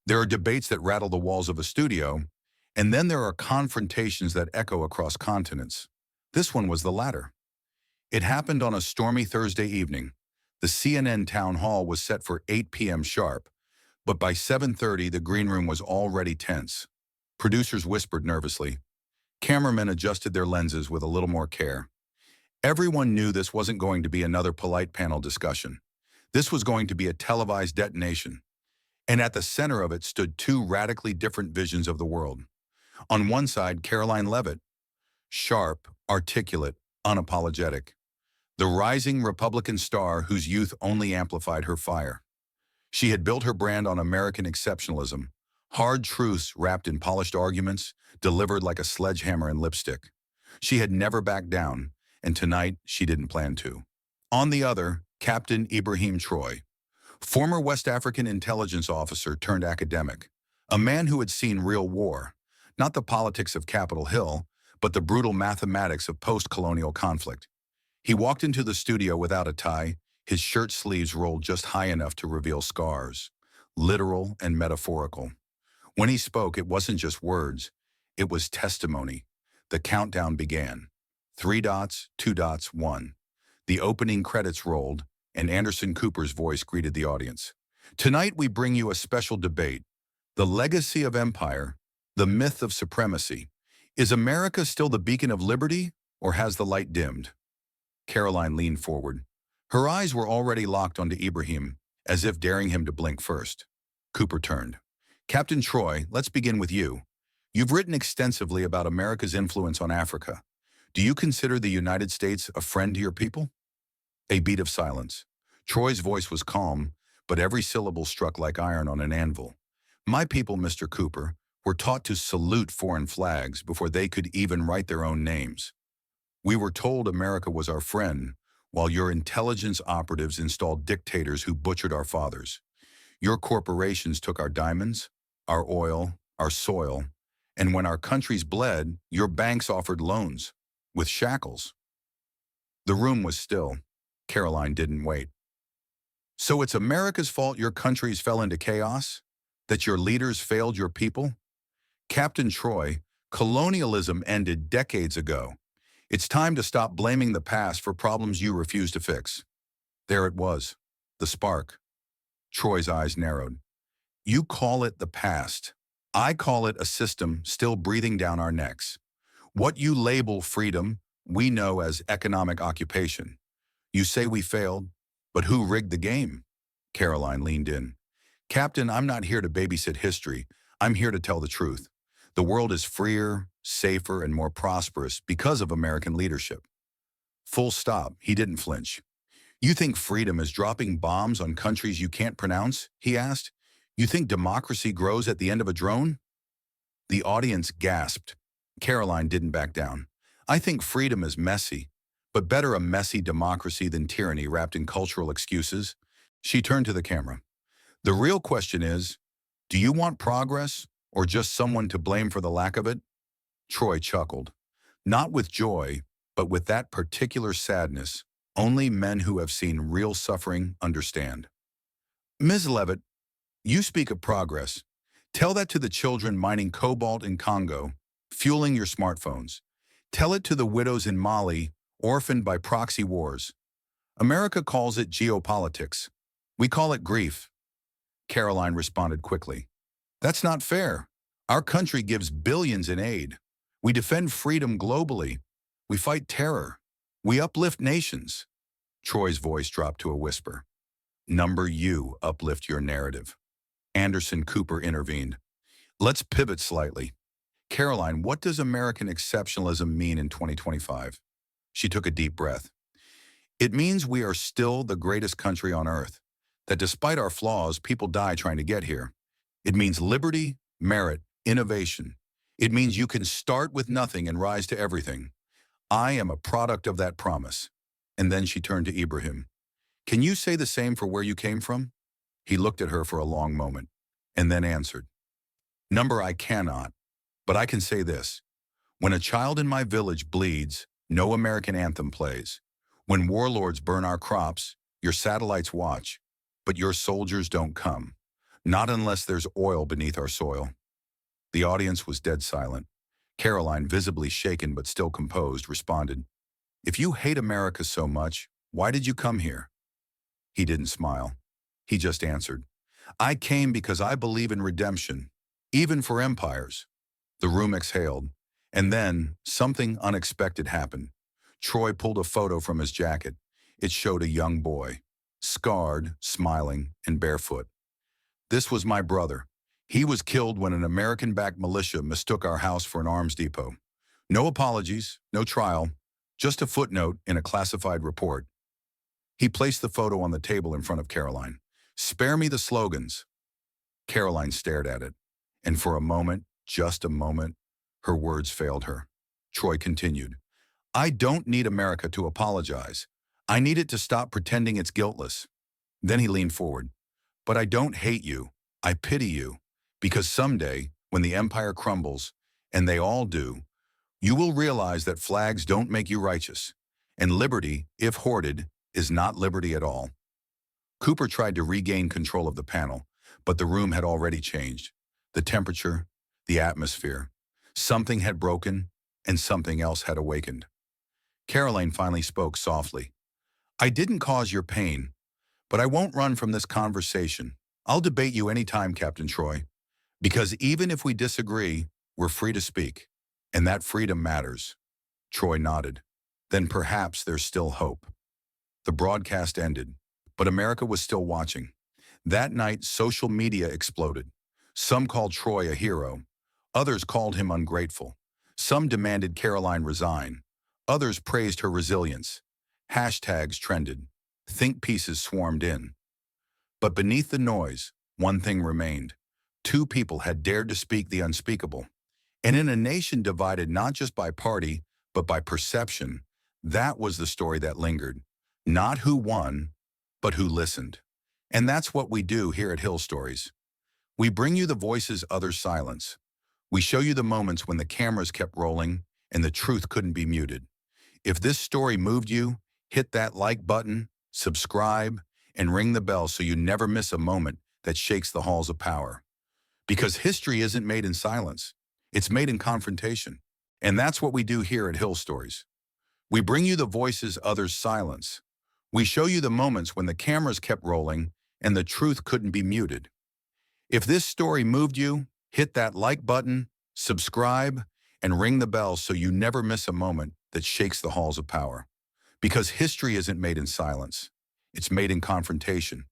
There are debates that rattle the walls of a studio, and then there are confrontations that echo across continents. This one was the latter. It happened on a stormy Thursday evening. The CNN town hall was set for 8 p.m. sharp, but by 7:30 the green room was already tense. Producers whispered nervously. Cameramen adjusted their lenses with a little more care. Everyone knew this wasn't going to be another polite panel discussion. This was going to be a televised detonation. And at the center of it stood two radically different visions of the world. On one side, Caroline Leavitt, sharp, articulate, unapologetic. The rising Republican star whose youth only amplified her fire. She had built her brand on American exceptionalism, hard truths wrapped in polished arguments, delivered like a sledgehammer and lipstick. She had never backed down, and tonight she didn't plan to. On the other, Captain Ibrahim Troy, former West African intelligence officer turned academic, a man who had seen real war, not the politics of Capitol Hill, but the brutal mathematics of post-colonial conflict. He walked into the studio without a tie, his shirt sleeves rolled just high enough to reveal scars, literal and metaphorical. When he spoke, it wasn't just words, it was testimony. The countdown began. 3 dots, 2 dots, 1. The opening credits rolled, and Anderson Cooper's voice greeted the audience. Tonight we bring you a special debate. The legacy of empire, the myth of supremacy. Is America still the beacon of liberty, or has the light dimmed? Caroline leaned forward. Her eyes were already locked onto Ibrahim, as if daring him to blink first. Cooper turned. Captain Troy, let's begin with you. You've written extensively about America's influence on Africa. Do you consider the United States a friend to your people? A beat of silence. Troy's voice was calm, but every syllable struck like iron on an anvil. My people, Mr. Cooper, were taught to salute foreign flags before they could even write their own names. We were told America was our friend, while your intelligence operatives installed dictators who butchered our fathers. Your corporations took our diamonds, our oil, our soil, and when our countries bled, your banks offered loans, with shackles. The room was still. Caroline didn't wait. So it's America's fault your countries fell into chaos? That your leaders failed your people? Captain Troy, colonialism ended decades ago. It's time to stop blaming the past for problems you refuse to fix. There it was, the spark. Troy's eyes narrowed. You call it the past. I call it a system still breathing down our necks. What you label freedom, we know as economic occupation. You say we failed, but who rigged the game? Caroline leaned in. Captain, I'm not here to babysit history. I'm here to tell the truth. The world is freer, safer, and more prosperous because of American leadership. Full stop. He didn't flinch. You think freedom is dropping bombs on countries you can't pronounce? He asked. You think democracy grows at the end of a drone? The audience gasped. Caroline didn't back down. I think freedom is messy, but better a messy democracy than tyranny wrapped in cultural excuses. She turned to the camera. The real question is, do you want progress or just someone to blame for the lack of it? Troy chuckled. Not with joy, but with that particular sadness only men who have seen real suffering understand. Ms. Leavitt, you speak of progress. Tell that to the children mining cobalt in Congo, fueling your smartphones. Tell it to the widows in Mali, orphaned by proxy wars. America calls it geopolitics. We call it grief. Caroline responded quickly. That's not fair. Our country gives billions in aid. We defend freedom globally. We fight terror. We uplift nations. Troy's voice dropped to a whisper. Number you uplift your narrative. Anderson Cooper intervened. Let's pivot slightly. Caroline, what does American exceptionalism mean in 2025? She took a deep breath. It means we are still the greatest country on earth, that despite our flaws, people die trying to get here. It means liberty, merit, innovation. It means you can start with nothing and rise to everything. I am a product of that promise. And then she turned to Ibrahim. Can you say the same for where you came from? He looked at her for a long moment, and then answered. Number I cannot, but I can say this. When a child in my village bleeds, no American anthem plays. When warlords burn our crops, your satellites watch, but your soldiers don't come. Not unless there's oil beneath our soil. The audience was dead silent. Caroline, visibly shaken but still composed, responded, "If you hate America so much, why did you come here?" He didn't smile. He just answered, "I came because I believe in redemption, even for empires." The room exhaled, and then something unexpected happened. Troy pulled a photo from his jacket. It showed a young boy, scarred, smiling, and barefoot. "This was my brother. He was killed when an American-backed militia mistook our house for an arms depot. No apologies, no trial, just a footnote in a classified report." He placed the photo on the table in front of Caroline. "Spare me the slogans." Caroline stared at it, and for a moment, just a moment, her words failed her. Troy continued, "I don't need America to apologize. I need it to stop pretending it's guiltless." Then he leaned forward. "But I don't hate you. I pity you. Because someday, when the empire crumbles, and they all do, you will realize that flags don't make you righteous. And liberty, if hoarded, is not liberty at all." Cooper tried to regain control of the panel, but the room had already changed. The temperature, the atmosphere. Something had broken, and something else had awakened. Caroline finally spoke softly. "I didn't cause your pain, but I won't run from this conversation. I'll debate you anytime, Captain Troy. Because even if we disagree, we're free to speak. And that freedom matters." Troy nodded. "Then perhaps there's still hope." The broadcast ended, but America was still watching. That night, social media exploded. Some called Troy a hero. Others called him ungrateful. Some demanded Caroline resign. Others praised her resilience. Hashtags trended. Think pieces swarmed in. But beneath the noise, one thing remained. Two people had dared to speak the unspeakable. And in a nation divided not just by party, but by perception, that was the story that lingered. Not who won, but who listened. And that's what we do here at Hill Stories. We bring you the voices others silence. We show you the moments when the cameras kept rolling and the truth couldn't be muted. If this story moved you, hit that like button, subscribe, and ring the bell so you never miss a moment that shakes the halls of power. Because history isn't made in silence. It's made in confrontation. And that's what we do here at Hill Stories. We bring you the voices others silence. We show you the moments when the cameras kept rolling and the truth couldn't be muted. If this story moved you, hit that like button, subscribe, and ring the bell so you never miss a moment that shakes the halls of power. Because history isn't made in silence. It's made in confrontation.